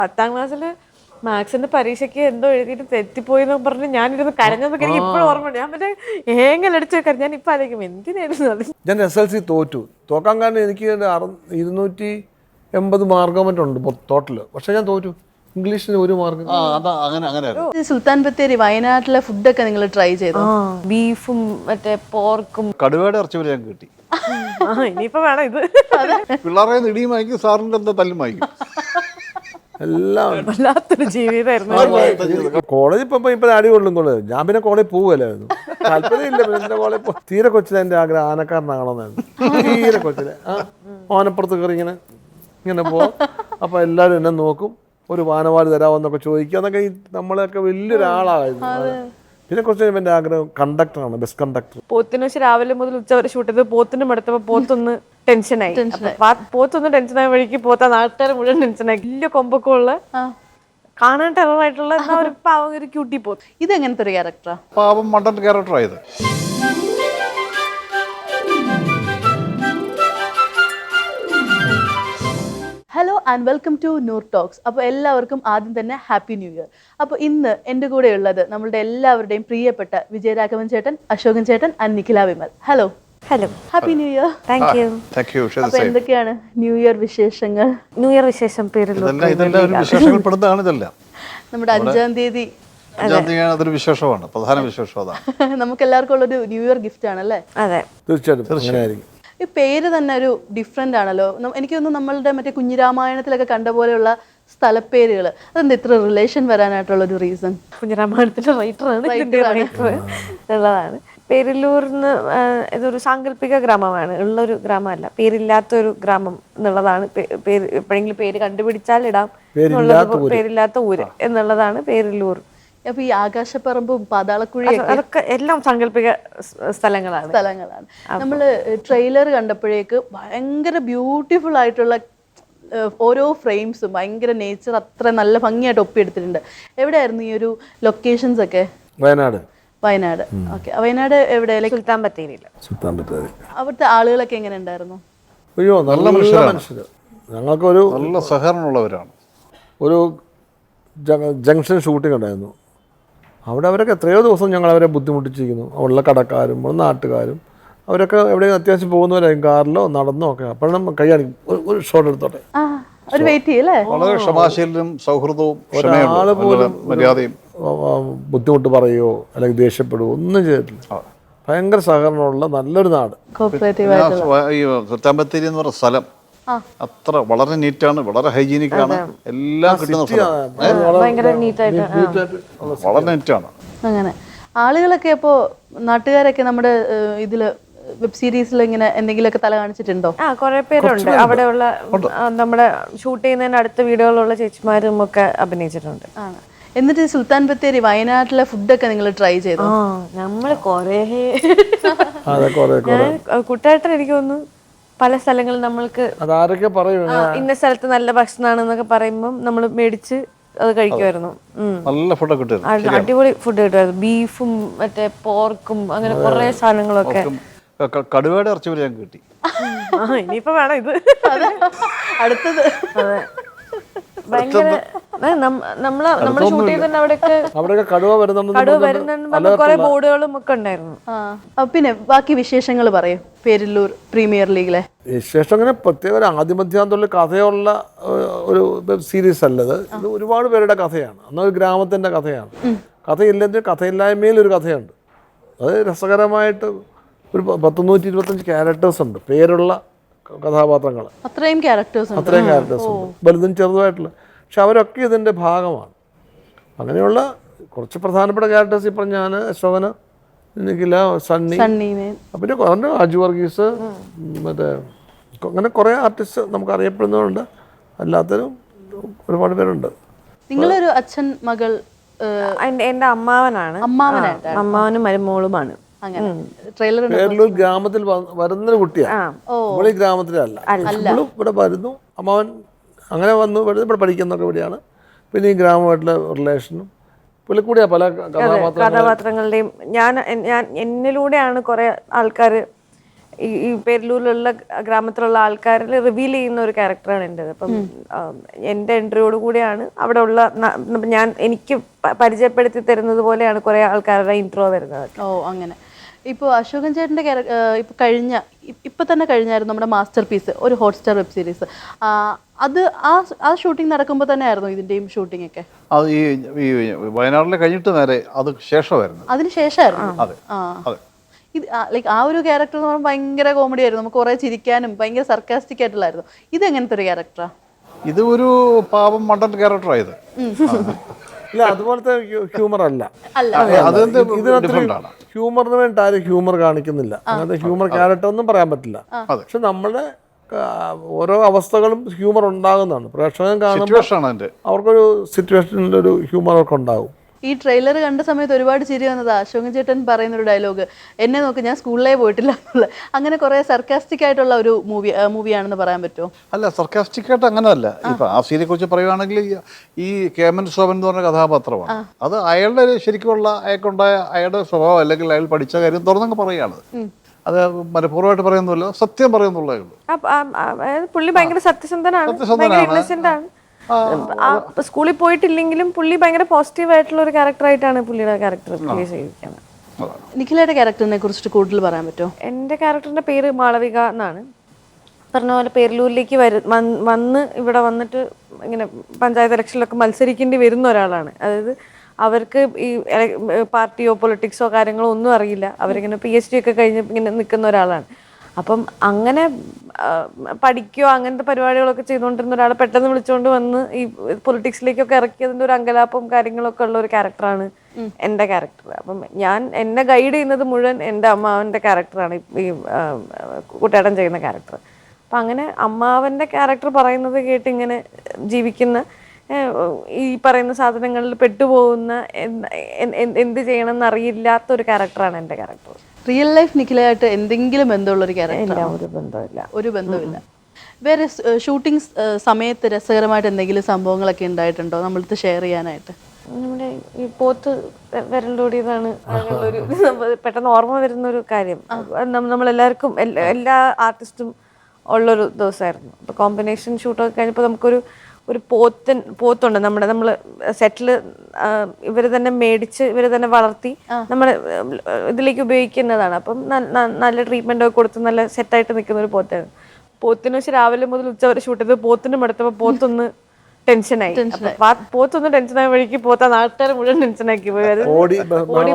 10ാം ക്ലാസ്സിൽ മാത്സിന്റെ പരീക്ഷയ്ക്ക് എന്തോ എഴുതിയിട്ട് തെറ്റിപ്പോയെന്ന് പറഞ്ഞ് ഞാനിരുന്ന് കരഞ്ഞതൊക്കെ എനിക്ക് ഇപ്പോഴും ഓർമ്മയുണ്ട്. ഞാൻ മറ്റേ ഏങ്ങലടിച്ച് വെക്കാം. ഞാൻ ഇപ്പം ആലോചിക്കും എന്തിനായിരുന്നു അത്. ഞാൻ SLC തോക്കാൻ കാരണം എനിക്ക് 280 മാർക്കോ മറ്റുണ്ട് ടോട്ടൽ. പക്ഷെ ഞാൻ തോറ്റു. ഇംഗ്ലീഷിന് 1 മാർക്ക്. സുൽത്താൻ ബത്തേരി വയനാട്ടിലെ ഫുഡൊക്കെ നിങ്ങൾ ട്രൈ ചെയ്തോ? ബീഫും മറ്റേ പോർക്കും കടുവയുടെ ഇറച്ചി വരെ ഞാൻ കിട്ടി. ഇനിയിപ്പോ വേണം ഇത്. പിള്ളേരെ ഇടിയും വാങ്ങിക്കും, സാറിൻ്റെ എന്താ തല്ലും വാങ്ങിക്കും. എല്ലാം വല്ലാത്തൊരു ജീവിതമായിരുന്നു. കോളേജ് ഇപ്പൊ അടി കൊള്ളുന്നുള്ളു. ഞാൻ പിന്നെ കോളേജ് പോവല്ലായിരുന്നു. താല്പര്യമില്ല. പിന്നെ കോളേജ് തീരെ കൊച്ചിലെ എൻ്റെ ആഗ്രഹം ആനക്കാരനാകണമെന്നായിരുന്നു. തീരെ കൊച്ചിലെ ആനപ്പുറത്ത് കയറി ഇങ്ങനെ പോവാം. അപ്പൊ എല്ലാവരും എന്നെ നോക്കും, ഒരു വാനവാല് തരാമെന്നൊക്കെ ചോദിക്കുക. എന്നൊക്കെ നമ്മളെയൊക്കെ വലിയൊരാളായിരുന്നു. പിന്നെ കുറച്ച് എൻ്റെ ആഗ്രഹം കണ്ടക്ടറാണ്, ബസ് കണ്ടക്ടർ. പോത്തിനെ വെച്ച് രാവിലെ മുതൽ ഉച്ച വരെ ഷൂട്ട് ചെയ്ത് പോത്തിന് മടുത്തപ്പോ പോത്തൊന്ന് ടെൻഷനായി. പോത്തൊന്ന് ടെൻഷനായ വഴിക്ക് പോത്ത നാട്ടുകാരെ മുഴുവൻ ടെൻഷനായി. വലിയ കൊമ്പൊക്കെ ഉള്ള കാണാൻ ടെററായിട്ടുള്ള ഒരു ക്യൂട്ടി പോത്ത്. ഇതെങ്ങനത്തെ ഒരു ക്യാരക്ടറാ? പാവം മണ്ടൻ ക്യാരക്ടറായത്. Hello and welcome to Noor talks. അപ്പോൾ എല്ലാവർക്കും ആദ്യം തന്നെ ഹാപ്പി ന്യൂ ഇയർ. അപ്പോൾ ഇന്ന് എൻ്റെ കൂടെ ഉള്ളത് നമ്മളുടെ എല്ലാവരുടെയും പ്രിയപ്പെട്ട വിജയരാഘവൻ ചേട്ടൻ, അശോകൻ ചേട്ടൻ and Nikhila Vimal. Hello. Hello, happy new year. Thank you. അപ്പോൾ എന്തൊക്കെയാണ് ന്യൂ ഇയർ വിശേഷങ്ങൾ? ന്യൂ ഇയർ വിശേഷം നമ്മുടെ 5-ാം തീയതി അതൊരു വിശേഷമാണ്, പ്രധാന വിശേഷം അതാണ്. നമുക്ക് എല്ലാവർക്കും ഉള്ളൊരു ന്യൂ ഇയർ ഗിഫ്റ്റ് ആണല്ലേ? അതെ, തീർച്ചയായിട്ടും. ഈ പേര് തന്നെ ഒരു ഡിഫറെൻ്റ് ആണല്ലോ. എനിക്ക് തോന്നുന്നു നമ്മളുടെ മറ്റേ കുഞ്ഞിരാമായണത്തിലൊക്കെ കണ്ട പോലെയുള്ള സ്ഥലപ്പേരുകൾ, അതെന്താ ഇത്ര റിലേഷൻ വരാനായിട്ടുള്ളൊരു റീസൺ? കുഞ്ഞിരാമായണത്തിന്റെ റൈറ്റർ ഉള്ളതാണ്. പേരില്ലൂർന്ന് ഇതൊരു സാങ്കല്പിക ഗ്രാമമാണ്, ഉള്ളൊരു ഗ്രാമമല്ല, പേരില്ലാത്തൊരു ഗ്രാമം എന്നുള്ളതാണ്. പേര് എപ്പോഴെങ്കിലും പേര് കണ്ടുപിടിച്ചാൽ ഇടാം എന്നുള്ളത്, പേരില്ലാത്ത ഊര് എന്നുള്ളതാണ് പേരില്ലൂർ. അപ്പൊ ഈ ആകാശപ്പറമ്പും പാതാളക്കുഴിയും അതൊക്കെ എല്ലാം സാങ്കല്പിക സ്ഥലങ്ങളാണ്. നമ്മള് ട്രെയിലർ കണ്ടപ്പോഴേക്ക് ഭയങ്കര ബ്യൂട്ടിഫുൾ ആയിട്ടുള്ള ഓരോ ഫ്രെയിംസും ഭയങ്കര നേച്ചർ അത്ര നല്ല ഭംഗിയായിട്ട് ഒപ്പിയെടുത്തിട്ടുണ്ട്. എവിടെയായിരുന്നു ഈ ഒരു ലൊക്കേഷൻസ് ഒക്കെ? വയനാട്. ഓക്കെ. വയനാട് എവിടെ? സുൽത്താൻ ബത്തേരി. അവിടുത്തെ ആളുകളൊക്കെ എങ്ങനെ ഉണ്ടായിരുന്നു? അയ്യോ, നല്ല മനുഷ്യർ. ഞങ്ങൾക്കൊരു നല്ല സഹകരണമുള്ളവരാണ്. ഒരു ജംഗ്ഷൻ ഷൂട്ടിംഗ് ഉണ്ടായിരുന്നു. അവിടെ അവരൊക്കെ എത്രയോ ദിവസം ഞങ്ങൾ അവരെ ബുദ്ധിമുട്ടിച്ചിരിക്കുന്നു. അവിടെയുള്ള കടക്കാരും നാട്ടുകാരും അവരൊക്കെ എവിടെയും അത്യാവശ്യം പോകുന്നവരായിരിക്കും, കാറിലോ നടന്നോ ഒക്കെ. അപ്പോഴും കൈയാടി ഒരു ഷോട്ട് എടുത്തോട്ടെ. വളരെ ക്ഷമാശീലനും സൗഹൃദവും ഒരാള് പോലും മര്യാദയും ബുദ്ധിമുട്ട് പറയുകയോ അല്ലെങ്കിൽ ദേഷ്യപ്പെടുകയോ ഒന്നും ചെയ്തിട്ടില്ല. ഭയങ്കര സഹകരണമുള്ള നല്ലൊരു നാട്. ഈ സുൽത്താൻ ബത്തേരി എന്ന് പറഞ്ഞ സ്ഥലം അത്ര വളരെ നീറ്റാണ്, വളരെ ഹൈജീനിക് ആണ്. എല്ലാം കിട്ടുന്ന വളരെ നീറ്റാണ്. അങ്ങനെ ആളുകളൊക്കെ ഇപ്പോ നാട്ടുകാരൊക്കെ നമ്മുടെ ഇതില് വെബ് സീരീസിൽ ഇങ്ങനെ എന്തെങ്കിലുമൊക്കെ തല കാണിച്ചിട്ടുണ്ടോ? കുറെ പേരുണ്ട്. അവിടെയുള്ള നമ്മുടെ ഷൂട്ട് ചെയ്യുന്നതിന് അടുത്ത വീടുകളിലുള്ള ചേച്ചിമാരും ഒക്കെ അഭിനയിച്ചിട്ടുണ്ട്. എന്നിട്ട് സുൽത്താൻ ബത്തേരി വയനാട്ടിലെ ഫുഡൊക്കെ നിങ്ങൾ ട്രൈ ചെയ്തോ? നമ്മള് കുട്ടായിട്ട് എനിക്ക് തോന്നുന്നു പല സ്ഥലങ്ങളിൽ നമ്മൾക്ക് ഇന്ന സ്ഥലത്ത് നല്ല ഭക്ഷണമാണെന്നൊക്കെ പറയുമ്പോൾ നമ്മൾ മേടിച്ച് അത് കഴിക്കുമായിരുന്നു. നല്ല ഫുഡ് കിട്ടും, അടിപൊളി ഫുഡ് കിട്ടുമായിരുന്നു. ബീഫും മറ്റേ പോർക്കും അങ്ങനെ കുറെ സാധനങ്ങളൊക്കെ. കടുവയുടെ ഇറച്ചി വരെ ഞാൻ കിട്ടി. ഇനിയിപ്പോ വേണം ഇത് അടുത്തത്. ഭയങ്കര നമ്മള് ഷൂട്ട് ചെയ്ത അവിടെയൊക്കെ കടുവ വരുന്നുണ്ട്, കുറെ ബോർഡുകളും ഒക്കെ ഉണ്ടായിരുന്നു. പിന്നെ ബാക്കി വിശേഷങ്ങൾ പറയും. പേരില്ലൂർ പ്രീമിയർ ലീഗിലെ വിശേഷം അങ്ങനെ പ്രത്യേക ഒരു ആദ്യമധ്യാന്തമുള്ള കഥയുള്ള ഒരു വെബ് സീരീസ് അല്ലത്. ഇത് ഒരുപാട് പേരുടെ കഥയാണ്. അന്നൊരു ഗ്രാമത്തിന്റെ കഥയാണ്. കഥയില്ലെങ്കിൽ കഥയില്ലായ്മയിൽ ഒരു കഥയുണ്ട്. അത് രസകരമായിട്ട് ഒരു 125 ക്യാരക്ടേഴ്സ് ഉണ്ട്, പേരുള്ള കഥാപാത്രങ്ങൾ. അത്രയും ക്യാരക്ടേഴ്സ് ഉണ്ട്, വലുതും ചെറുതുമായിട്ടുള്ള. പക്ഷെ അവരൊക്കെ ഇതിൻ്റെ ഭാഗമാണ്. അങ്ങനെയുള്ള കുറച്ച് പ്രധാനപ്പെട്ട ക്യാരക്ടേഴ്സ് ഇപ്പോൾ ഞാൻ, അശോകന്, നിഖില, സണ്ണി, പിന്നെ കുറേ അജു വർഗീസ്, മറ്റേ അങ്ങനെ കുറേ ആർട്ടിസ്റ്റ് നമുക്ക് അറിയപ്പെടുന്നവരുണ്ട്. അല്ലാത്തവരും ഒരുപാട് പേരുണ്ട്. നിങ്ങളൊരു അച്ഛൻ മകൾ? എൻ്റെ അമ്മാവനാണ്. അമ്മാവനും മരുമോളുമാണ്. പേരിലൂർ ഗ്രാമത്തിൽ വരുന്നൊരു കുട്ടിയാണ്. ഇവിടെ ഈ ഗ്രാമത്തിലല്ല, ഇവിടെ വരുന്നു. അമ്മാവൻ അങ്ങനെ വന്നു ഇവിടെ പഠിക്കുന്നൊക്കെ ഇവിടെയാണ്. പിന്നെ ഈ ഗ്രാമമായിട്ടുള്ള റിലേഷനും പുള്ളിക്കൂടിയാ പല കഥാപാത്രങ്ങളുടെയും. ഞാൻ എന്നിലൂടെയാണ് കുറെ ആൾക്കാർ ഈ പെരലൂരിലുള്ള ഗ്രാമത്തിലുള്ള ആൾക്കാരിൽ റിവീൽ ചെയ്യുന്ന ഒരു ക്യാരക്ടറാണ് എൻ്റെത്. അപ്പം എൻ്റെ എൻട്രിയോട് കൂടിയാണ് അവിടെ ഉള്ള ഞാൻ എനിക്ക് പരിചയപ്പെടുത്തി തരുന്നത് പോലെയാണ് കുറേ ആൾക്കാരുടെ ഇൻട്രോ വരുന്നത്. ഓ അങ്ങനെ. ഇപ്പോൾ അശോകൻ ചേട്ടൻ്റെ ഇപ്പോൾ ഇപ്പം തന്നെ കഴിഞ്ഞായിരുന്നു നമ്മുടെ മാസ്റ്റർ പീസ്, ഒരു ഹോട്ട്സ്റ്റാർ വെബ് സീരീസ്. അത് ആ ഷൂട്ടിംഗ് നടക്കുമ്പോൾ തന്നെ ആയിരുന്നു ഇതിൻ്റെയും ഷൂട്ടിംഗ് ഒക്കെ? അത് ഈ വയനാട്ടിൽ കഴിഞ്ഞിട്ട് നേരെ അത് ശേഷമായിരുന്നു. അതിന് ശേഷമായിരുന്നു. അതെ അതെ. ഇത് ലൈക്ക് ആ ഒരു ക്യാരക്ടർ എന്ന് പറയുമ്പോൾ ഭയങ്കര കോമഡി ആയിരുന്നു, നമുക്ക് കുറേ ചിരിക്കാനും ഭയങ്കര സർക്കാസ്റ്റിക് ആയിട്ടുള്ളായിരുന്നു. ഇത് എങ്ങനത്തെ ഒരു ക്യാരക്ടറാ? ഇത് ഒരു പാവം മണ്ടൻ ക്യാരക്ടറായത്. ഇല്ല, അതുപോലത്തെ ഹ്യൂമർ അല്ല. ഡിഫറെന്റ് ആണ്. ഹ്യൂമറിന് വേണ്ടി ആരും ഹ്യൂമർ കാണിക്കുന്നില്ല. അങ്ങനത്തെ ഹ്യൂമർ ക്യാരക്ടർ ഒന്നും പറയാൻ പറ്റില്ല. പക്ഷെ നമ്മുടെ ഓരോ അവസ്ഥകളും ഹ്യൂമർ ഉണ്ടാകുന്നതാണ്. പ്രേക്ഷകൻ കാണുമ്പോൾ അവർക്കൊരു സിറ്റുവേഷനിൽ ഒരു ഹ്യൂമർ ഒക്കെ ഉണ്ടാകും. ഈ ട്രെയിലർ കണ്ട സമയത്ത് ഒരുപാട് ചിരി വന്നത് അശോകൻ ചേട്ടൻ പറയുന്നൊരു ഡയലോഗ്, എന്നെ നോക്ക് ഞാൻ സ്കൂളിലേ പോയിട്ടില്ല എന്നുള്ള, അങ്ങനെ കുറെ സർക്കാസ്റ്റിക് ആയിട്ടുള്ള ഒരു മൂവിയാണെന്ന് പറയാൻ പറ്റുമോ? അല്ല, സർക്കാസ്റ്റിക് ആയിട്ട് അങ്ങനെയല്ല. ഇപ്പൊ ആ സീരിയെ കുറിച്ച് പറയുവാണെങ്കിൽ ഈ കേമൻ ശോഭൻ എന്ന് പറഞ്ഞ കഥാപാത്രമാണ്. അത് അയാളുടെ ശരിക്കുള്ള അയാൾക്കുണ്ടായ അയാളുടെ സ്വഭാവം അല്ലെങ്കിൽ അയാൾ പഠിച്ച കാര്യം തുറന്നങ്ങ് പറയുകയാണ്. അത് മനഃപൂർവ്വമായിട്ട് പറയുന്നില്ല, സത്യം പറയുന്നുള്ളേ ഉള്ളൂ. പുള്ളി ഭയങ്കര സത്യസന്ധനാണ്, ഭയങ്കര ഇന്നസെന്റ് ആണ്. സ്കൂളിൽ പോയിട്ടില്ലെങ്കിലും പുള്ളി ഭയങ്കര പോസിറ്റീവ് ആയിട്ടുള്ള ഒരു ക്യാരക്ടറായിട്ടാണ് പുള്ളിയുടെ ക്യാരക്ടർ പ്ലേ ചെയ്തിരിക്കുന്നത്. നിഖിലയുടെ ക്യാരക്ടറിനെ കുറിച്ചിട്ട് കൂടുതൽ പറയാൻ പറ്റുമോ? എൻ്റെ ക്യാരക്ടറിന്റെ പേര് മാളവിക എന്നാണ്. പറഞ്ഞ പോലെ പെരലൂരിലേക്ക് വന്ന് ഇവിടെ വന്നിട്ട് ഇങ്ങനെ പഞ്ചായത്ത് ഇലക്ഷനിലൊക്കെ മത്സരിക്കേണ്ടി വരുന്ന ഒരാളാണ്. അതായത് അവർക്ക് ഈ പാർട്ടിയോ പൊളിറ്റിക്സോ കാര്യങ്ങളോ ഒന്നും അറിയില്ല. അവരിങ്ങനെ PhD ഒക്കെ കഴിഞ്ഞ് ഇങ്ങനെ നിൽക്കുന്ന ഒരാളാണ്. അപ്പം അങ്ങനെ പഠിക്കുകയോ അങ്ങനത്തെ പരിപാടികളൊക്കെ ചെയ്തുകൊണ്ടിരുന്ന ഒരാളെ പെട്ടെന്ന് വിളിച്ചുകൊണ്ട് വന്ന് ഈ പൊളിറ്റിക്സിലേക്കൊക്കെ ഇറക്കിയതിൻ്റെ ഒരു അങ്കലാപ്പും കാര്യങ്ങളൊക്കെ ഉള്ള ഒരു ക്യാരക്ടറാണ് എൻ്റെ ക്യാരക്ടർ. അപ്പം എന്നെ ഗൈഡ് ചെയ്യുന്നത് മുഴുവൻ എൻ്റെ അമ്മാവൻ്റെ ക്യാരക്ടറാണ്, ഈ കുട്ടേട്ടൻ ചെയ്യുന്ന ക്യാരക്ടർ. അപ്പം അങ്ങനെ അമ്മാവൻ്റെ ക്യാരക്ടർ പറയുന്നത് കേട്ട് ഇങ്ങനെ ജീവിക്കുന്ന, ഈ പറയുന്ന സാധനങ്ങളിൽ പെട്ടുപോകുന്ന, എന്ത് ചെയ്യണമെന്ന് അറിയില്ലാത്ത ഒരു ക്യാരക്ടറാണ് എൻ്റെ ക്യാരക്ടർ. റിയൽ ലൈഫ് നിഖിലയായിട്ട് എന്തെങ്കിലും ബന്ധമുള്ള ഒരു ക്യാരക്ടർ? ഒരു ബന്ധമില്ല. ഒരു ബന്ധമില്ല. വേറെ ഷൂട്ടിംഗ് സമയത്ത് രസകരമായിട്ട് എന്തെങ്കിലും സംഭവങ്ങളൊക്കെ ഉണ്ടായിട്ടുണ്ടോ നമ്മളടുത്ത് ഷെയർ ചെയ്യാനായിട്ട്? നമ്മുടെ ഈ പോത്ത് വിരലോടിയതാണ് പെട്ടെന്ന് ഓർമ്മ വരുന്ന ഒരു കാര്യം. നമ്മളെല്ലാവർക്കും എല്ലാ ആർട്ടിസ്റ്റും ഉള്ളൊരു ദിവസമായിരുന്നു. അപ്പോൾ കോമ്പിനേഷൻ ഷൂട്ടൊക്കെ കഴിഞ്ഞപ്പോൾ നമുക്കൊരു പോത്തുണ്ട് നമ്മൾ സെറ്റിൽ ഇവർ തന്നെ മേടിച്ച് ഇവർ തന്നെ വളർത്തി നമ്മുടെ ഇതിലേക്ക് ഉപയോഗിക്കുന്നതാണ്. അപ്പം നല്ല ട്രീറ്റ്മെന്റ് ഒക്കെ കൊടുത്ത് നല്ല സെറ്റായിട്ട് നിൽക്കുന്ന ഒരു പോത്തായിരുന്നു. പോത്തിന് വെച്ച് രാവിലെ മുതൽ ഉച്ച വരെ ഷൂട്ട് ചെയ്ത് പോത്തിന് മടുത്തപ്പോൾ പോത്തൊന്ന് ടെൻഷനായി. പോത്തൊന്ന് ടെൻഷനായ വഴിക്ക് പോത്ത നാട്ടുകാരെ മുഴുവൻ ടെൻഷനാക്കി പോയി. അത് ഓടി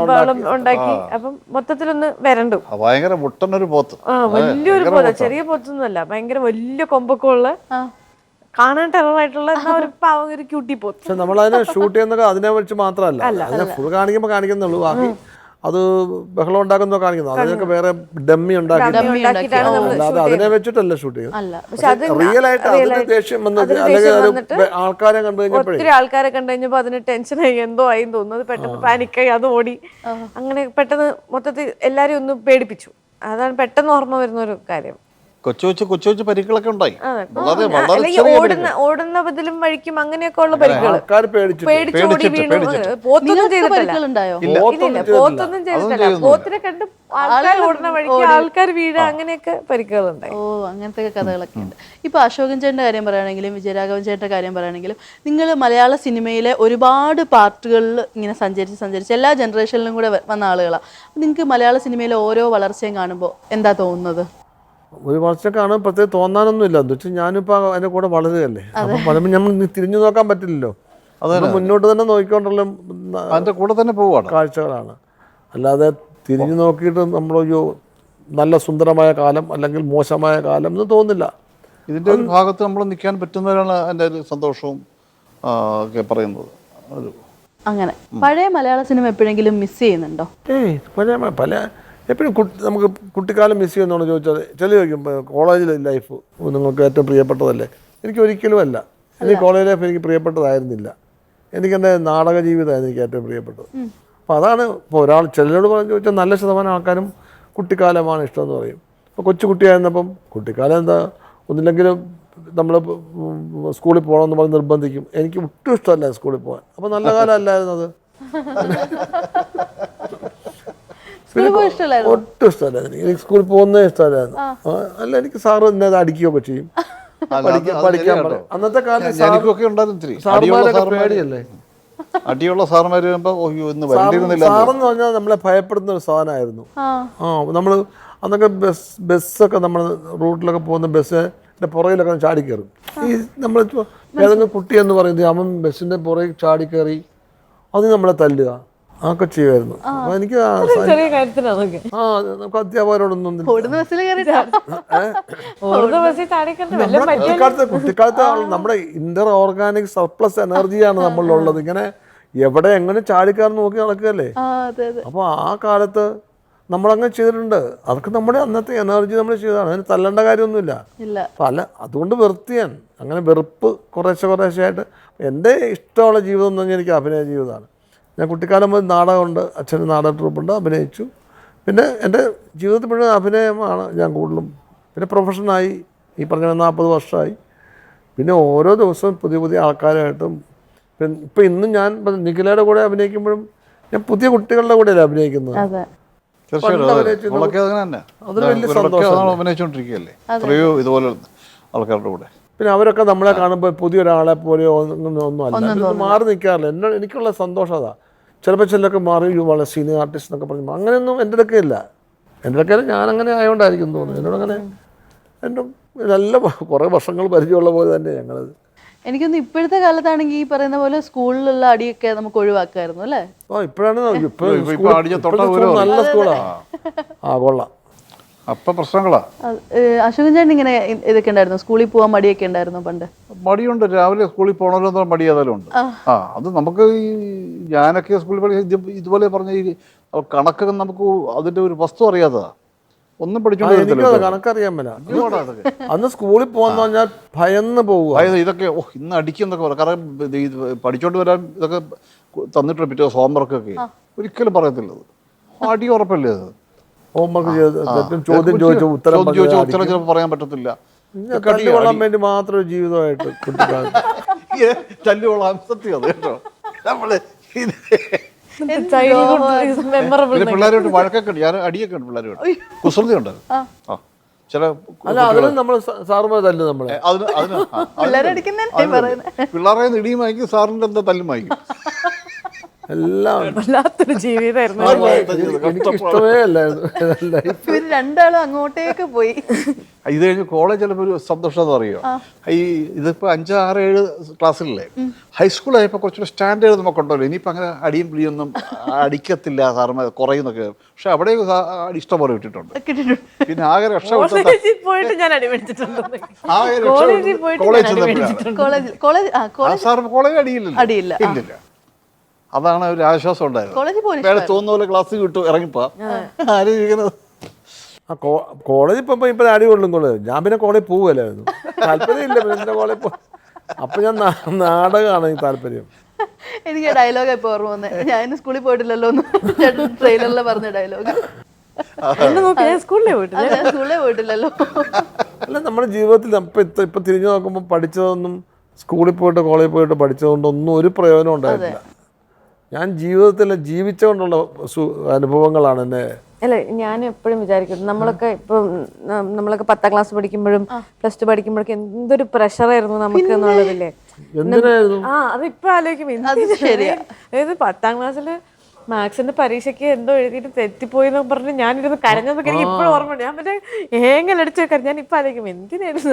ബഹളം ഉണ്ടാക്കി. അപ്പം മൊത്തത്തിലൊന്ന് വരണ്ടു. ഭയങ്കര മുട്ടനൊരു പോത്ത്, വലിയൊരു പോത്ത, ചെറിയ പോത്തൊന്നുമല്ല, ഭയങ്കര വലിയ കൊമ്പൊക്കെ ഉള്ള, കാണാൻ ടെററായിട്ടുള്ള ഒരു ക്യൂട്ടി പോത്ത്. പക്ഷെ നമ്മളതിനെ ഷൂട്ട് ചെയ്യുന്നത് അതിനെ വെച്ച് മാത്രമല്ല, അതിനെ ഫുൾ കാണിക്കുമ്പോൾ കാണിക്കുന്നുള്ളൂ. ബാക്കി അത് ബഹളം ഉണ്ടാക്കുന്നോ കാണിക്കുന്നു, അതിനൊക്കെ വേറെ ഡമ്മി ഉണ്ടാക്കിയിട്ടാണ്. അല്ലാതെ അതിനെ വെച്ചിട്ടല്ല ഷൂട്ട് ചെയ്യുന്നത്. റിയൽ ആയിട്ട് അതിന് ദേഷ്യം വന്നത് അല്ലെങ്കിൽ ആൾക്കാരെ കണ്ടു കഴിഞ്ഞപ്പോഴേ, ഒത്തിരി ആൾക്കാരെ കണ്ടു കഴിഞ്ഞപ്പോൾ അതിന് ടെൻഷനായി, എന്തോ ആയി തോന്നുന്നു. അത് പെട്ടെന്ന് പാനിക്കായി, അത് ഓടി. അങ്ങനെ പെട്ടെന്ന് മൊത്തത്തിൽ എല്ലാരെയും ഒന്ന് പേടിപ്പിച്ചു. അതാണ് പെട്ടെന്ന് ഓർമ്മ വരുന്ന ഒരു കാര്യം. കൊച്ചു കൊച്ചു പരിക്കുകളൊക്കെ ഉണ്ടായി. ഓടുന്ന ബദലും വഴിക്കും അങ്ങനെയൊക്കെ ഉള്ള പരിക്കുകൾ, പേടിച്ചോടി വീണു. പോത്തൊന്നും ചെയ്തിട്ടില്ല. പോത്തൊന്നും ചെയ്തിട്ടില്ല. പോത്തിനെ കണ്ട് ആൾക്കാർ ഓടുന്ന വഴിക്ക് ആൾക്കാർ വീഴ, അങ്ങനെയൊക്കെ പരിക്കുകളുണ്ടായി. ഓ, അങ്ങനത്തെ കഥകളൊക്കെ ഉണ്ട്. ഇപ്പൊ അശോകൻ ചേട്ടന്റെ കാര്യം പറയുകയാണെങ്കിലും വിജയരാഘവൻ ചേട്ടന്റെ കാര്യം പറയുകയാണെങ്കിലും നിങ്ങൾ മലയാള സിനിമയിലെ ഒരുപാട് പാർട്ടുകളിൽ ഇങ്ങനെ സഞ്ചരിച്ച് എല്ലാ ജനറേഷനിലും കൂടെ വന്ന ആളുകളാണ്. നിങ്ങൾക്ക് മലയാള സിനിമയിലെ ഓരോ വളർച്ചയും കാണുമ്പോൾ എന്താ തോന്നുന്നത്? ഒരു വർഷക്കാണ് പ്രത്യേകം തോന്നാനൊന്നുമില്ല. എന്താ വെച്ചാൽ ഞാനിപ്പോൾ അതിൻ്റെ കൂടെ വളരുകയല്ലേ. അപ്പം പലപ്പോൾ നമ്മൾ തിരിഞ്ഞു നോക്കാൻ പറ്റില്ലല്ലോ. അത് മുന്നോട്ട് തന്നെ നോക്കിക്കൊണ്ടുള്ള അതിൻ്റെ കൂടെ തന്നെ പോവുകയാണ് കാഴ്ചകളാണ്. അല്ലാതെ തിരിഞ്ഞു നോക്കിയിട്ട് നമ്മളൊരു നല്ല സുന്ദരമായ കാലം അല്ലെങ്കിൽ മോശമായ കാലം എന്ന് തോന്നില്ല. ഇതിൻ്റെ ഒരു ഭാഗത്ത് നമ്മൾ നിൽക്കാൻ പറ്റുന്നവരാണ് എൻ്റെ ഒരു സന്തോഷവും ഒക്കെ പറയുന്നത്. അങ്ങനെ പഴയ മലയാള സിനിമ എപ്പോഴെങ്കിലും മിസ് ചെയ്യുന്നുണ്ടോ? പല എപ്പോഴും നമുക്ക് കുട്ടിക്കാലം മിസ് ചെയ്യുന്നതാണ് ചോദിച്ചാൽ ചില ചോദിക്കും കോളേജിലെ ലൈഫ് നിങ്ങൾക്ക് ഏറ്റവും പ്രിയപ്പെട്ടതല്ലേ? എനിക്ക് ഒരിക്കലും അല്ല. എനിക്ക് കോളേജ് ലൈഫ് എനിക്ക് പ്രിയപ്പെട്ടതായിരുന്നില്ല. എനിക്കെൻ്റെ നാടക ജീവിതമായിരുന്നു എനിക്ക് ഏറ്റവും പ്രിയപ്പെട്ടത്. അപ്പോൾ അതാണ് ഇപ്പോൾ ചിലരോട് പറഞ്ഞു ചോദിച്ചാൽ നല്ല ശതമാനം ആൾക്കാരും കുട്ടിക്കാലമാണ് ഇഷ്ടമെന്ന് പറയും. ഇപ്പോൾ കൊച്ചുകുട്ടിയായിരുന്നപ്പം കുട്ടിക്കാലം എന്താ, ഒന്നില്ലെങ്കിലും നമ്മൾ സ്കൂളിൽ പോകണമെന്ന് പറഞ്ഞ് നിർബന്ധിക്കും. എനിക്ക് ഒട്ടും ഇഷ്ടമല്ല സ്കൂളിൽ പോകാൻ. അപ്പോൾ നല്ല കാലം അല്ലായിരുന്നു അത്. സ്കൂളിൽ പോയി ഇഷ്ടമല്ലായിരുന്നു? ഒട്ടും ഇഷ്ടമല്ലായിരുന്നു എനിക്ക് സ്കൂളിൽ പോകുന്നേ ഇഷ്ടമല്ലായിരുന്നു. അല്ല എനിക്ക് സാറ് എന്നെ അത് അടിക്കുകയൊക്കെ ചെയ്യും. പഠിക്കാൻ പറയും. അന്നത്തെ കാലത്ത് എനിക്കൊക്കെ ഉണ്ടായിരുന്നു ഇത്തിരി സാറുമാരൊക്കെ പേടിയല്ലേ. അടിയുള്ള സാറുമാർ വരുമ്പോ ഇന്ന് വരണ്ടിരുന്നില്ല. സാറെന്ന് പറഞ്ഞാൽ നമ്മളെ ഭയപ്പെടുന്ന ഒരു സാധനമായിരുന്നു. നമ്മള് അന്നൊക്കെ ബസ്സൊക്കെ നമ്മൾ റൂട്ടിലൊക്കെ പോകുന്ന ബസ്സിന്റെ പുറകിലൊക്കെ ചാടി കയറും. ഈ നമ്മൾ ഏതെങ്കിലും കുട്ടി എന്ന് പറയുന്നത് അവൻ ബസ്സിന്റെ പുറകിൽ ചാടി കയറി അത് നമ്മളെ തല്ലുക അതൊക്കെ ചെയ്യുമായിരുന്നു. അപ്പൊ എനിക്ക് ചെറിയ കാര്യത്തിനൊക്കെ നമുക്ക് അധ്യാപകരോടൊന്നും കുട്ടിക്കാലത്ത് നമ്മുടെ ഇന്റർ ഓർഗാനിക് സർപ്ലസ് എനർജിയാണ് നമ്മളിലുള്ളത്. ഇങ്ങനെ എവിടെ എങ്ങനെ ചാടിക്കാരെന്ന് നോക്കി നടക്കുകയല്ലേ. അപ്പൊ ആ കാലത്ത് നമ്മളങ്ങനെ ചെയ്തിട്ടുണ്ട്. അതൊക്കെ നമ്മുടെ അന്നത്തെ എനർജി നമ്മൾ ചെയ്തതാണ്. അതിന് തല്ലേണ്ട കാര്യമൊന്നുമില്ല. അല്ല അതുകൊണ്ട് വെറുത്തിയാൻ അങ്ങനെ വെറുപ്പ് കുറേശ്ശെ ആയിട്ട്. എൻ്റെ ഇഷ്ടമുള്ള ജീവിതം എന്ന് പറഞ്ഞാൽ എനിക്ക് അഭിനയ ജീവിതമാണ്. ഞാൻ കുട്ടിക്കാലം മുതൽ നാടകമുണ്ട്, അച്ഛന് നാടക ട്രൂപ്പുണ്ട്, അഭിനയിച്ചു. പിന്നെ എൻ്റെ ജീവിതത്തിൽ മുഴുവൻ അഭിനയമാണ് ഞാൻ കൂടുതലും. പിന്നെ പ്രൊഫഷനായി ഈ പറഞ്ഞ 40 വർഷമായി. പിന്നെ ഓരോ ദിവസവും പുതിയ ആൾക്കാരായിട്ടും ഇപ്പം ഇന്നും ഞാൻ നിഖിലയുടെ കൂടെ അഭിനയിക്കുമ്പോഴും ഞാൻ പുതിയ കുട്ടികളുടെ കൂടെയല്ലേ അഭിനയിക്കുന്നത്. എത്രയോ ഇതുപോലെ ആൾക്കാരുടെ കൂടെ. പിന്നെ അവരൊക്കെ നമ്മളെ കാണുമ്പോൾ പുതിയൊരാളെ പോലെ ഒന്നും അല്ല, മാറി നിൽക്കാറില്ല. എനിക്കുള്ള സന്തോഷം അതാ. ചിലപ്പോൾ ചിലരൊക്കെ മാറി വളരെ സീനിയർ ആർട്ടിസ്റ്റ് എന്നൊക്കെ പറഞ്ഞു. അങ്ങനെയൊന്നും എൻ്റെ അടുക്കെ ഇല്ല. എൻ്റെ അടുക്കൽ ഞാനങ്ങനെ ആയതുകൊണ്ടായിരിക്കും തോന്നുന്നു. എന്നോടങ്ങനെ എൻ്റെ നല്ല കുറേ വർഷങ്ങൾ പരിചയമുള്ള പോലെ തന്നെ ഞങ്ങളത്. എനിക്കൊന്ന് ഇപ്പോഴത്തെ കാലത്താണെങ്കിൽ ഈ പറയുന്ന പോലെ സ്കൂളിലുള്ള അടിയൊക്കെ നമുക്ക് ഒഴിവാക്കായിരുന്നു അല്ലേ? ഇപ്പോഴാണ് നല്ല സ്കൂളാ. കൊള്ളാം. അപ്പൊ പ്രശ്നങ്ങളാ. അശോകൻ ചേട്ടൻ ഇങ്ങനെ ഇതൊക്കെ ഉണ്ടായിരുന്നു, സ്കൂളിൽ പോകാൻ മടിയൊക്കെ ഉണ്ടായിരുന്നു പണ്ട്? മടിയുണ്ട്. രാവിലെ സ്കൂളിൽ പോകണമല്ലോ മടി ഏതായാലും ഉണ്ട്. അത് നമുക്ക് ഈ ഞാനൊക്കെ സ്കൂളിൽ ഇതുപോലെ പറഞ്ഞ ഈ കണക്കൊക്കെ നമുക്ക് അതിന്റെ ഒരു വസ്തു അറിയാത്തതാ. ഒന്നും പഠിച്ചോണ്ട് കണക്കറിയാൻ പറ്റില്ല. അന്ന് സ്കൂളിൽ പോകാന്ന് പറഞ്ഞാൽ ഭയന്ന് പോകുക. ഇതൊക്കെ ഇന്ന് അടിക്കുന്നൊക്കെ പറയാം. കാരണം പഠിച്ചോണ്ട് വരാൻ ഇതൊക്കെ തന്നിട്ട് പിറ്റേ ഹോംവർക്കൊക്കെ ഒരിക്കലും പറയത്തില്ലത്. അടി ഉറപ്പല്ലേ അത്. ഹോംവർക്ക് ചോദ്യം ചോദിച്ചു ഉത്തരം ചിലപ്പോൾ പറയാൻ പറ്റത്തില്ല. തല്ലുകൊള്ളാൻ വേണ്ടി മാത്രം ജീവിതമായിട്ട് കുട്ടിക്കാലത്ത് തല്ലുകൊള്ളാൻ സത്യം അത് കേട്ടോ. നമ്മള് പിള്ളേരോട്ട് വഴക്കൊക്കെ ഉണ്ട്, ഞാൻ അടിയൊക്കെ ഉണ്ട് പിള്ളേരോട്ട്. കുസൃതി ഉണ്ട്. ചില നമ്മൾ സാറുമാർ തല്ലു നമ്മളെ പിള്ളേരെ ഇടിയും വാങ്ങിക്കും, സാറിന്റെ എന്താ തല്ലും വാങ്ങിക്കും. എല്ലാം വല്ലാത്തൊരു ജീവിതമായിരുന്നു. എനിക്ക് ഇഷ്ടമേ അല്ലായിരുന്നു. രണ്ടാളും അങ്ങോട്ടേക്ക് പോയി. ഇത് കഴിഞ്ഞ് കോളേജ് ചിലപ്പോൾ ഒരു സന്തോഷം എന്ന് പറയുമോ. ഇതിപ്പോ 5, 6, 7 ക്ലാസ്സിലല്ലേ. ഹൈസ്കൂളായപ്പോൾ കുറച്ചുകൂടെ സ്റ്റാൻഡേർഡ് നമുക്കുണ്ടല്ലോ. ഇനിയിപ്പോൾ അങ്ങനെ അടിയും പിടിയൊന്നും അടിക്കത്തില്ല സാറന്മാർ കുറയുന്നൊക്കെ. പക്ഷെ അവിടെ ഇഷ്ടം പോലെ കിട്ടിയിട്ടുണ്ട്. പിന്നെ ആകെ രക്ഷപ്പെട്ട കോളേജ് അടിയില്ല. അതാണ് ഒരു ആശ്വാസം ഉണ്ടായത്. തോന്നുന്ന പോലെ ക്ലാസ് കിട്ടും, ഇറങ്ങിപ്പോ ആലോചിക്കുന്നത്. കോളേജിൽ ഇപ്പൊ അടി കൊള്ളും. ഞാൻ പിന്നെ കോളേജിൽ പോവുകയല്ലായിരുന്നു. താല്പര്യമില്ല പിന്നെ കോളേജിൽ പോ. അപ്പൊ ഞാൻ നാടകമാണ് എനിക്ക് താല്പര്യം. എനിക്ക് ഡയലോഗ് ഇപ്പൊ ഓർമ്മ വന്നേ. ഞാൻ സ്കൂളിൽ പോയിട്ടില്ലല്ലോ ട്രെയിലറിൽ പറഞ്ഞ ഡയലോഗ്. സ്കൂളിലേ പോയിട്ടില്ലല്ലോ. അല്ല നമ്മുടെ ജീവിതത്തിൽ ഇപ്പൊ തിരിഞ്ഞു നോക്കുമ്പോൾ പഠിച്ചതൊന്നും സ്കൂളിൽ പോയിട്ട് കോളേജിൽ പോയിട്ട് പഠിച്ചതുകൊണ്ടൊന്നും ഒരു പ്രയോജനം ഉണ്ടായിട്ടില്ല. ഞാൻ ജീവിതത്തിൽ ജീവിച്ചുകൊണ്ടുള്ള അനുഭവങ്ങളാണ് എന്നെ. അല്ല ഞാൻ എപ്പോഴും വിചാരിക്കുന്നത് നമ്മളൊക്കെ 10ാം ക്ലാസ് പഠിക്കുമ്പോഴും +2 പഠിക്കുമ്പോഴൊക്കെ എന്തൊരു പ്രഷറായിരുന്നു നമുക്ക് എന്നുള്ളതില്ലേ. അതിപ്പോ ആലോചിക്കും. അതായത് 10ാം ക്ലാസ്സിൽ മാത്സിന്റെ പരീക്ഷയ്ക്ക് എന്തോ എഴുതിയിട്ട് തെറ്റിപ്പോയി എന്നൊക്കെ പറഞ്ഞ് ഞാനിരുന്ന് കരഞ്ഞതൊക്കെ എനിക്ക് ഇപ്പോഴും ഓർമ്മയുണ്ട്. ഞാൻ മറ്റേ ഏങ്ങലടിച്ചു വെക്കാൻ ഞാൻ ഇപ്പൊ ആലോചിക്കും എന്തിനായിരുന്നു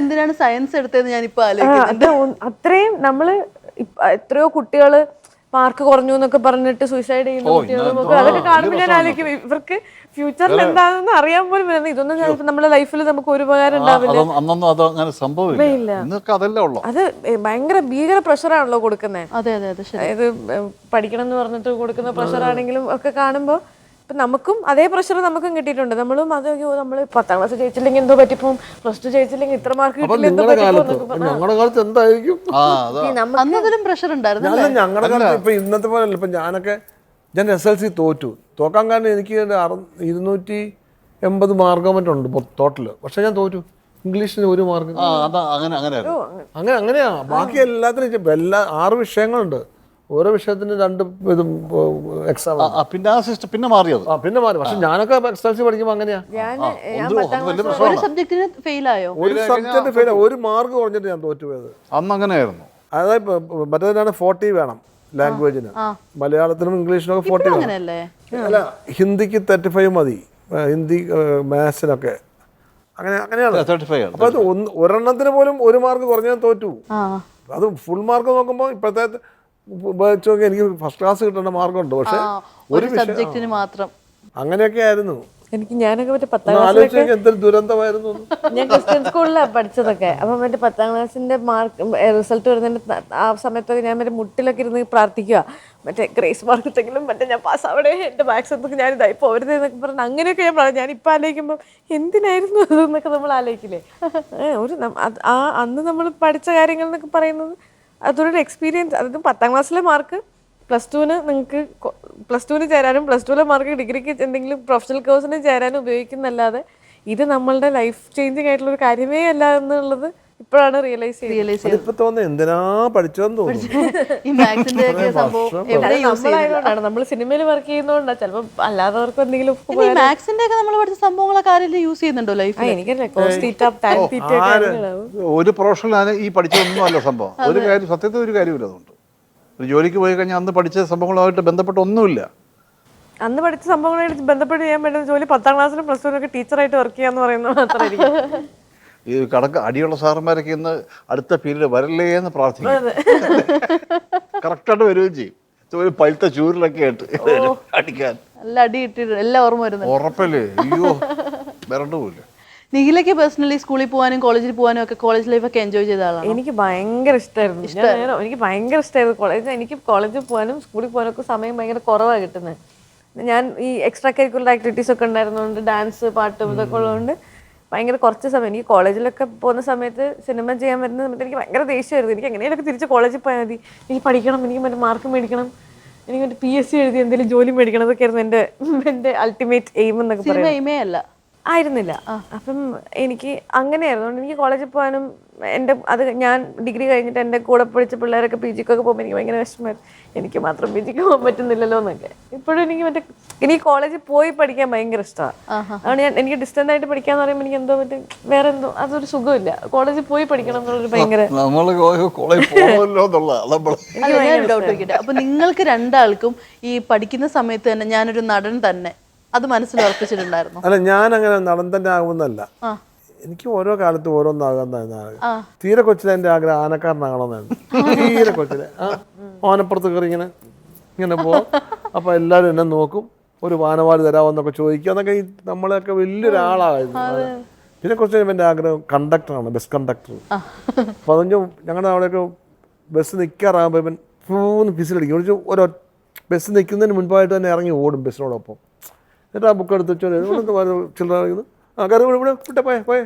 എന്തിനാണ് സയൻസ് എടുത്തതെന്ന് ഞാൻ ഇപ്പൊ ആലോചിക്കും. അത്രയും നമ്മള് എത്രയോ കുട്ടികള് മാർക്ക് കുറഞ്ഞു എന്നൊക്കെ പറഞ്ഞിട്ട് സൂയിസൈഡ് ചെയ്യുന്ന കുട്ടികളും അതൊക്കെ കാണുമ്പോൾ ഞാൻ ആലോചിക്കും ഇവർക്ക് ഫ്യൂച്ചറിൽ എന്താണെന്ന് അറിയാൻ പോലും വരുന്നത്. ഇതൊന്നും നമ്മുടെ ലൈഫിൽ നമുക്ക് ഒരു ഉപകാരം ഉണ്ടാവില്ല. അത് ഭയങ്കര ഭീകര പ്രഷറാണല്ലോ കൊടുക്കുന്നത്. അതായത് പഠിക്കണം എന്ന് പറഞ്ഞിട്ട് കൊടുക്കുന്ന പ്രഷറാണെങ്കിലും ഒക്കെ കാണുമ്പോൾ ഇപ്പം നമുക്കും അതേ പ്രഷർ നമുക്കും കിട്ടിയിട്ടുണ്ട്. നമ്മളും അത് നമ്മൾ 10ാം ക്ലാസ് ജയിച്ചില്ലെങ്കിൽ എന്തോ പറ്റിപ്പോവും, +2 ജയിച്ചില്ലെങ്കിൽ ഇത്ര മാർക്ക് കിട്ടില്ല എന്തോ പറ്റിപ്പോകും. ഞങ്ങളുടെ കാലത്ത് എന്തായിരിക്കും പ്രഷർ ഉണ്ടായിരുന്നു. ഞങ്ങളുടെ കാലത്ത് ഇപ്പൊ ഇന്നത്തെ പോലെ ഇപ്പൊ ഞാൻ SLC തോക്കാൻ കാരണം എനിക്ക് 280 മാർക്കോ മറ്റുണ്ട് ടോട്ടല്. പക്ഷെ ഞാൻ തോറ്റു. ഇംഗ്ലീഷിന് 1 മാർക്ക്. അങ്ങനെയാ. ബാക്കി എല്ലാത്തിനും 6 വിഷയങ്ങളുണ്ട്. ഓരോ വിഷയത്തിന് 2 ഇതും എക്സാം. പിന്നെ ആ സിസ്റ്റം പിന്നെ മാറിയത്. പിന്നെ മാറി. പക്ഷെ ഞാനൊക്കെ SSLC പഠിക്കുമ്പോൾ അങ്ങനെയാ. ഒരു സബ്ജക്റ്റിന് ഫെയിലായോ? ഒരു സബ്ജക്ട് ഫെയിൽ, 1 മാർക്ക് കുറഞ്ഞിട്ട് ഞാൻ തോറ്റുപോയത്. അന്ന് അങ്ങനെയായിരുന്നു. അതായത് മറ്റേതിനാണ് 40 വേണം ലാംഗ്വേജിന്. മലയാളത്തിനും ഇംഗ്ലീഷിനും ഒക്കെ 40 വേണം. അങ്ങനെയല്ലേ? അല്ല, ഹിന്ദിക്ക് 35 മതി. ഹിന്ദി മാത്സിനൊക്കെ അങ്ങനെയാണ്. 35 അപ്പൊ അത് ഒരെണ്ണത്തിന് പോലും 1 മാർക്ക് കുറഞ്ഞാൽ തോറ്റു. അത് ഫുൾ മാർക്ക് നോക്കുമ്പോൾ ഇപ്പോഴത്തെ ഉപയോഗിച്ചൊക്കെ എനിക്ക് ഫസ്റ്റ് ക്ലാസ് കിട്ടേണ്ട മാർക്കുണ്ട്. പക്ഷെ ഒരു സബ്ജക്റ്റിന് മാത്രം അങ്ങനെയൊക്കെ ആയിരുന്നു. ഞാനൊക്കെ മറ്റേ 10ാം ക്ലാസ്സിലൊക്കെ എന്തൊരു ദുരന്തമായിരുന്നു. ഞാൻ ക്രിസ്ത്യൻ സ്കൂളിലാണ് പഠിച്ചതൊക്കെ. അപ്പം മറ്റേ 10ാം ക്ലാസ്സിന്റെ മാർക്ക് റിസൾട്ട് വരുന്നതിന്റെ ആ സമയത്തൊക്കെ ഞാൻ മറ്റേ മുട്ടിലൊക്കെ ഇരുന്ന് പ്രാർത്ഥിക്കുക, മറ്റേ ഗ്രേസ് മാർക്ക് ഇട്ടെങ്കിലും മറ്റേ ഞാൻ പാസ് അവിടെ എൻ്റെ മാത്സ് ഒന്നും ഞാൻ ഇതായി പോരുതെന്നൊക്കെ പറഞ്ഞു. അങ്ങനെയൊക്കെ ഞാൻ ഇപ്പം ആലോചിക്കുമ്പോൾ എന്തിനായിരുന്നു അതെന്നൊക്കെ നമ്മൾ ആലോചിക്കില്ലേ. അന്ന് നമ്മൾ പഠിച്ച കാര്യങ്ങൾ എന്നൊക്കെ പറയുന്നത് അതൊരു എക്സ്പീരിയൻസ്. അതായത് 10ാം ക്ലാസ്സിലെ മാർക്ക് +2 നിങ്ങൾക്ക് +2 ചേരാനും +2 മാർക്ക് ഡിഗ്രിക്ക് എന്തെങ്കിലും പ്രൊഫഷണൽ കോഴ്സിന് ചേരാനും ഉപയോഗിക്കുന്നല്ലാതെ ഇത് നമ്മളുടെ ലൈഫ് ചേഞ്ചിങ് ആയിട്ടുള്ള ഒരു കാര്യമേ അല്ല എന്നുള്ളത് ഇപ്പോഴാണ് റിയലൈസ് ചെയ്തത്. ഇപ്പൊ തോന്നുന്നു എന്തിനാ പഠിച്ചോന്ന് തോന്നുന്നു. ഈ മാത്സിന്റെ ഒക്കെ സംഭവം എവിടെ യൂസ് നമ്മളായതുകൊണ്ടാണ്, നമ്മൾ സിനിമയിൽ വർക്ക് ചെയ്യുന്നതുകൊണ്ടാണ്. ചിലപ്പോൾ അല്ലാത്തവർക്കും എന്തെങ്കിലും മാത്സിന്റെ ഒക്കെ നമ്മൾ പഠിച്ച സംഭവങ്ങളൊക്കെ ആരെങ്കിലും യൂസ് ചെയ്യുന്നുണ്ടോ ലൈഫിൽ? എനിക്കല്ലേ cos theta, tan theta ഒരു പ്രൊഫഷണലാണ് ഈ പഠിച്ചതൊന്നും അല്ല സംഭവം. ഒരു കാര്യം സത്യത്തിൽ ഒരു കാര്യമില്ല. അതുകൊണ്ട് ഒരു ജോലിക്ക് പോയി കഴിഞ്ഞാൽ അന്ന് പഠിച്ച സംഭവങ്ങളുമായിട്ട് ബന്ധപ്പെട്ട ഒന്നുമില്ല. അന്ന് പഠിച്ച സംഭവങ്ങളായിട്ട് ബന്ധപ്പെട്ട് ചെയ്യാൻ പറ്റുന്ന ജോലി 10ാം ക്ലാസ്സിലും +2 ടീച്ചറായിട്ട് വർക്ക് ചെയ്യാന്ന് പറയുന്നത് മാത്രമായിരിക്കും. ഈ അടിയുള്ള സാറന്മാരൊക്കെ ഇന്ന് അടുത്ത പീരീഡ് വരല്ലേ എന്ന് പ്രാർത്ഥിക്കും. കറക്റ്റായിട്ട് വരികയും ചെയ്യും. ഒരു പഴുത്ത ചൂരിലൊക്കെ ആയിട്ട് അടിക്കാൻ നല്ല അടി ഇട്ടിട്ട് എല്ലാം ഓർമ്മ വരുന്നത് ഉറപ്പല്ലേ? അയ്യോ, വരണ്ടു പോയില്ല. നിഖിലയ്ക്ക് പേഴ്സണലി സ്കൂളിൽ പോകാനും കോളേജിൽ പോകാനും ഒക്കെ കോളേജ് ലൈഫ് ഒക്കെ എൻജോയ് ചെയ്ത ആളാണ്? എനിക്ക് ഭയങ്കര ഇഷ്ടമായിരുന്നു. എനിക്ക് ഭയങ്കര ഇഷ്ടമായിരുന്നു കോളേജ്. എനിക്ക് കോളേജിൽ പോകാനും സ്കൂളിൽ പോകാനും ഒക്കെ സമയം ഭയങ്കര കുറവാണ് കിട്ടുന്നത്. ഞാൻ ഈ എക്സ്ട്രാ കരിക്കുലർ ആക്ടിവിറ്റീസ് ഒക്കെ ഉണ്ടായിരുന്നതുകൊണ്ട്, ഡാൻസ് പാട്ട് ഇതൊക്കെ ഉള്ളതുകൊണ്ട് ഭയങ്കര കുറച്ച് സമയം. എനിക്ക് കോളേജിലൊക്കെ പോകുന്ന സമയത്ത് സിനിമ ചെയ്യാൻ വരുന്ന സമയത്ത് എനിക്ക് ഭയങ്കര ദേഷ്യമായിരുന്നു. എനിക്ക് എങ്ങനെയൊക്കെ തിരിച്ച് കോളേജിൽ പോയാൽ മതി, എനിക്ക് പഠിക്കണം, എനിക്ക് മറ്റേ മാർക്ക് മേടിക്കണം, എനിക്ക് മറ്റേ PSC എഴുതി എന്തെങ്കിലും ജോലി മേടിക്കണം, അതൊക്കെ ആയിരുന്നു എൻ്റെ അൾട്ടിമേറ്റ് എയിം എന്നൊക്കെ പറയുന്നത്. ആയിരുന്നില്ല. അപ്പം എനിക്ക് അങ്ങനെയായിരുന്നു. അതുകൊണ്ട് എനിക്ക് കോളേജിൽ പോകാനും ഞാൻ ഡിഗ്രി കഴിഞ്ഞിട്ട് എൻ്റെ കൂടെ പഠിച്ച പിള്ളേരൊക്കെ PGക്കൊക്കെ പോകുമ്പോൾ എനിക്ക് ഭയങ്കര വിഷമമായിരുന്നു. എനിക്ക് മാത്രം PGക്ക് പോകാൻ പറ്റുന്നില്ലല്ലോ എന്നൊക്കെ. ഇപ്പോഴും എനിക്ക് കോളേജിൽ പോയി പഠിക്കാൻ ഭയങ്കര ഇഷ്ടമാണ്. അതുകൊണ്ട് എനിക്ക് ഡിസ്റ്റന്റ് ആയിട്ട് പഠിക്കാന്ന് പറയുമ്പോൾ എനിക്ക് എന്തോ വേറെ എന്തോ അതൊരു സുഖമില്ല. കോളേജിൽ പോയി പഠിക്കണം എന്നുള്ളൊരു ഭയങ്കര ഡൗട്ട് വെക്കട്ടെ. അപ്പൊ നിങ്ങൾക്ക് രണ്ടാൾക്കും ഈ പഠിക്കുന്ന സമയത്ത് തന്നെ ഞാനൊരു നടൻ തന്നെ അത് മനസ്സിൽ ഉറപ്പിച്ചിട്ടുണ്ടായിരുന്നു? അല്ല, ഞാൻ അങ്ങനെ നടൻ തന്നെ ആകുമെന്നല്ല. എനിക്ക് ഓരോ കാലത്തും ഓരോന്നാകാന്നായിരുന്നു. തീരെ കൊച്ചിലെ എൻ്റെ ആഗ്രഹം ആനക്കാരനാകണമെന്നായിരുന്നു. തീരെ കൊച്ചിലെ ആനപ്പുറത്ത് കയറി ഇങ്ങനെ പോകും. അപ്പോൾ എല്ലാവരും എന്നെ നോക്കും, ഒരു വാനവാല് തരാമെന്നൊക്കെ ചോദിക്കുക എന്നൊക്കെ. നമ്മളെയൊക്കെ വലിയൊരാളായിരുന്നു. പിന്നെ കുറച്ച് കഴിയുമ്പോൾ എൻ്റെ ആഗ്രഹം കണ്ടക്ടറാണ്, ബസ് കണ്ടക്ടർ. അപ്പോൾ അതിന് ഞങ്ങളുടെ അവിടെയൊക്കെ ബസ് നിൽക്കാറാകുമ്പോൾ ഇവൻ പൂന്ന് പിസിലടിക്കും. ഓരോ ബസ് നിൽക്കുന്നതിന് മുൻപായിട്ട് തന്നെ ഇറങ്ങി ഓടും ബസ്സിനോടൊപ്പം. എന്നിട്ട് ആ ബുക്ക് എടുത്ത് ചില്ലറ ഇവിടെ വിട്ടെ പോയേ.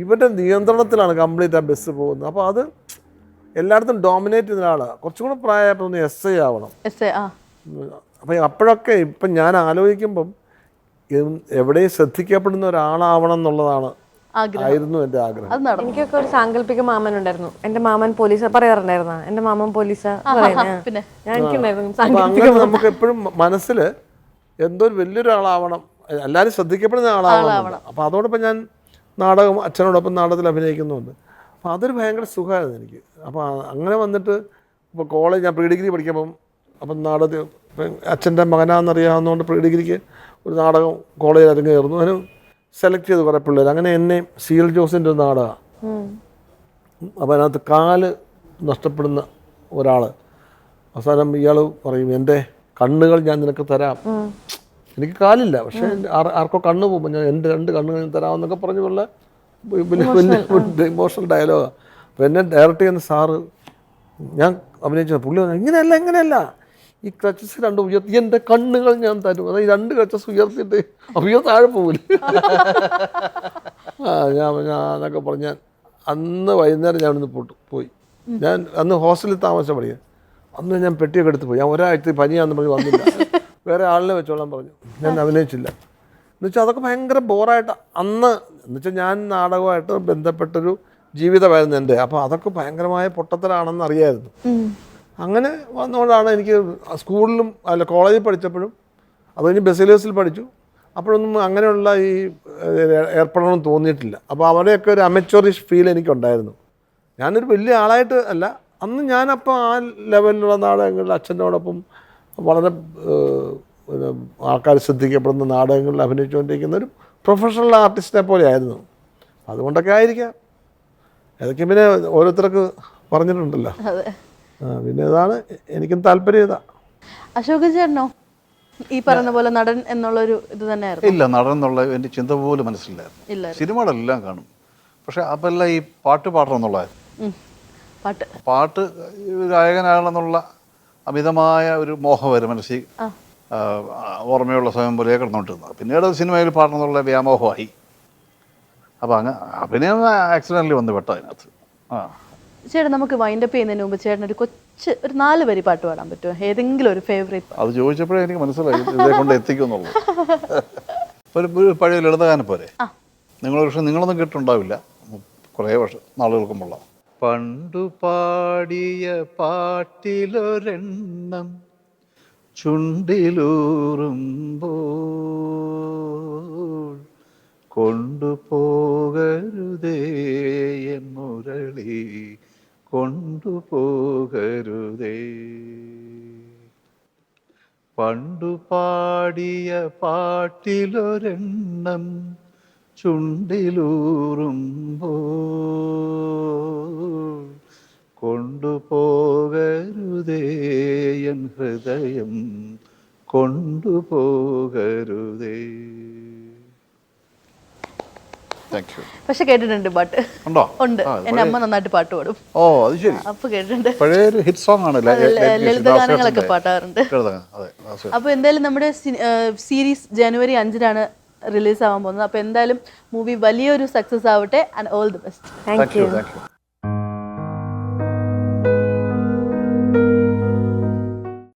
ഇവൻ്റെ നിയന്ത്രണത്തിലാണ് കംപ്ലീറ്റ് ആ ബസ് പോകുന്നത്. അപ്പോൾ അത് എല്ലായിടത്തും ഡോമിനേറ്റ് ചെയ്യുന്ന ഒരാളാണ്. കുറച്ചും കൂടെ പ്രായമായപ്പോൾ ഒന്ന് SI ആവണം. അപ്പം അപ്പോഴൊക്കെ ഇപ്പം ഞാൻ ആലോചിക്കുമ്പം എവിടെയും ശ്രദ്ധിക്കപ്പെടുന്ന ഒരാളാവണം എന്നുള്ളതാണ് ആയിരുന്നു എൻ്റെ ആഗ്രഹം. എനിക്കൊക്കെ ഒരു സാങ്കല്പിക മാമൻ ഉണ്ടായിരുന്നു. എൻ്റെ മാമൻ പോലീസ് പറയാറുണ്ടായിരുന്നു. എൻ്റെ മാമൻ പോലീസാ പറയുന്നത്. അങ്ങനെ നമുക്ക് എപ്പോഴും മനസ്സിൽ എന്തോ ഒരു വലിയൊരാളാവണം, എല്ലാവരും ശ്രദ്ധിക്കപ്പെടുന്ന ആളാവണം. അപ്പോൾ അതോടൊപ്പം ഞാൻ നാടകം അച്ഛനോടൊപ്പം നാടകത്തിൽ അഭിനയിക്കുന്നുണ്ട്. അപ്പോൾ അതൊരു ഭയങ്കര സുഖമായിരുന്നു എനിക്ക്. അപ്പോൾ അങ്ങനെ വന്നിട്ട് ഇപ്പോൾ കോളേജ് ഞാൻ പ്രീ ഡിഗ്രി പഠിക്കുമ്പം അപ്പം നാടകത്തിൽ അച്ഛൻ്റെ മകനാണെന്നറിയാവുന്നതുകൊണ്ട് പ്രീ ഡിഗ്രിക്ക് ഒരു നാടകം കോളേജിൽ അരങ്ങേറുന്നു. അതിന് സെലക്ട് ചെയ്ത് കുറേ പിള്ളേർ. അങ്ങനെ എന്നെ CL ജോസിൻ്റെ ഒരു നാടകമാണ്. അപ്പോൾ അതിനകത്ത് കാല് നഷ്ടപ്പെടുന്ന ഒരാൾ അവസാനം ഇയാൾ പറയും, എൻ്റെ കണ്ണുകൾ ഞാൻ നിനക്ക് തരാം. എനിക്ക് കാലില്ല, പക്ഷേ ആർക്കോ കണ്ണ് പോകുമ്പോൾ ഞാൻ എൻ്റെ 2 കണ്ണുകൾ തരാമെന്നൊക്കെ പറഞ്ഞുള്ള ഇമോഷണൽ ഡയലോഗാണ്. അപ്പോൾ എന്നെ ഡയറക്റ്റ് ചെയ്യുന്ന സാറ് ഞാൻ അഭിനയിച്ച പുള്ളി ഇങ്ങനെയല്ല, ഈ ക്രച്ചസ് 2 ഉയർത്തി എൻ്റെ കണ്ണുകൾ ഞാൻ തരും. അതായത് 2 ക്രച്ചസ് ഉയർത്തിയിട്ട് അയ്യോ താഴെ പോകില്ല. ഞാനൊക്കെ പറഞ്ഞ് അന്ന് വൈകുന്നേരം ഞാനൊന്ന് പോയി. ഞാൻ അന്ന് ഹോസ്റ്റലിൽ താമസിച്ച പഠിക്കാൻ. അന്ന് ഞാൻ പെട്ടിയൊക്കെ എടുത്ത് പോയി. ഞാൻ ഒരാഴ്ച പനിയാന്ന് പറഞ്ഞ് വന്നില്ല. വേറെ ആളിനെ വെച്ചോളാൻ പറഞ്ഞു. ഞാൻ അഭിനയിച്ചില്ല. എന്നുവെച്ചാൽ അതൊക്കെ ഭയങ്കര ബോറായിട്ട് അന്ന്. എന്നുവെച്ചാൽ ഞാൻ നാടകമായിട്ട് ബന്ധപ്പെട്ടൊരു ജീവിതമായിരുന്നു എൻ്റെ. അപ്പോൾ അതൊക്കെ ഭയങ്കരമായ പൊട്ടത്തരാണെന്ന് അറിയായിരുന്നു. അങ്ങനെ വന്നുകൊണ്ടാണ് എനിക്ക് സ്കൂളിലും അല്ല കോളേജിൽ പഠിച്ചപ്പോഴും അത് കഴിഞ്ഞ് ബെസിലേഴ്സിൽ പഠിച്ചു. അപ്പോഴൊന്നും അങ്ങനെയുള്ള ഈ ഏർപ്പെടണമെന്ന് തോന്നിയിട്ടില്ല. അപ്പോൾ അവിടെയൊക്കെ ഒരു അമച്വറിഷ് ഫീൽ എനിക്കുണ്ടായിരുന്നു. ഞാനൊരു വലിയ ആളായിട്ട് അല്ല, അന്ന് ഞാനപ്പോൾ ആ ലെവലിലുള്ള നാടകങ്ങളിൽ അച്ഛനോടൊപ്പം വളരെ പിന്നെ ആൾക്കാർ ശ്രദ്ധിക്കപ്പെടുന്ന നാടകങ്ങളിൽ അഭിനയിച്ചുകൊണ്ടിരിക്കുന്ന ഒരു പ്രൊഫഷണൽ ആർട്ടിസ്റ്റിനെ പോലെ ആയിരുന്നു. അതുകൊണ്ടൊക്കെ ആയിരിക്കാം. ഏതൊക്കെ പിന്നെ ഓരോരുത്തർക്ക് പറഞ്ഞിട്ടുണ്ടല്ലോ. പിന്നെ ഇതാണ് എനിക്കും താല്പര്യം ഇതാ. അശോകൻ ചേട്ടനോ ഈ പറഞ്ഞ പോലെ നടൻ എന്നുള്ളൊരു ഇത് തന്നെയായിരുന്നു? ഇല്ല, നടൻ എന്നുള്ള എൻ്റെ ചിന്ത പോലും മനസ്സിലായിരുന്നു. സിനിമകളെല്ലാം കാണും, പക്ഷെ അപ്പെല്ലാം ഈ പാട്ട് പാടണം എന്നുള്ളതായിരുന്നു. പാട്ട് ഗായകനാകണമെന്നുള്ള അമിതമായ ഒരു മോഹം വരും മനസ്സിൽ. ഓർമ്മയുള്ള സമയം പോലെ കിടന്നുകൊണ്ടിരുന്നത്. പിന്നീട് സിനിമയിൽ പാടണം എന്നുള്ള വ്യാമോഹമായി. അപ്പോൾ അങ്ങ് അഭിനയം ആക്സിഡൻ്റലി വന്ന് പെട്ട അതിനകത്ത്. ചേട്ടൻ നമുക്ക് വൈൻഡപ്പ് ചെയ്യുന്നതിന് മുമ്പ് ചേട്ടൻ ഒരു 4 വരി പാട്ട് പാടാൻ പറ്റുമോ? ഏതെങ്കിലും ഒരു ഫേവറേറ്റ്? അത് ചോദിച്ചപ്പോഴേ എനിക്ക് മനസ്സിലായി ഇതേ കൊണ്ട് എത്തിക്കുന്നുള്ളൂ. ഒരു പഴയ ലളിതഗാനം പോലെ. നിങ്ങളൊരു പക്ഷേ നിങ്ങളൊന്നും കേട്ടിട്ടുണ്ടാവില്ല, കുറേ നാളുകൾക്ക് മുമ്പ്. പണ്ടു പാടിയ പാട്ടിലൊരെണ്ണം ചുണ്ടിലൂറുമ്പോൾ കൊണ്ടുപോകരുതേ എൻ മുരളി, കൊണ്ടുപോകരുതേ. പണ്ടു പാടിയ പാട്ടിലൊരെണ്ണം ചുണ്ടിലൂറുമ്പോൾ കൊണ്ടുപോകരുതേ എൻ ഹൃദയം, കൊണ്ടുപോകരുതേ. പക്ഷെ കേട്ടിട്ടുണ്ട് പാട്ട്. ഉണ്ടോ? ഉണ്ട്. എന്റെ അമ്മ നന്നായിട്ട് പാട്ട് പാടും. ഓ, അത് ശരി. അപ്പൊ കേട്ടിട്ടുണ്ട്. പഴയൊരു ഹിറ്റ് സോങ് ആണ്. ലളിതഗാനങ്ങളൊക്കെ പാടാറുണ്ട്. അപ്പൊ എന്തായാലും നമ്മുടെ സീരീസ് ജനുവരി 5-നാണ് റിലീസ് ആവാൻ പോകുന്നത്. അപ്പൊ എന്തായാലും മൂവി വലിയൊരു സക്സസ് ആവട്ടെ. And all the best. Thank you.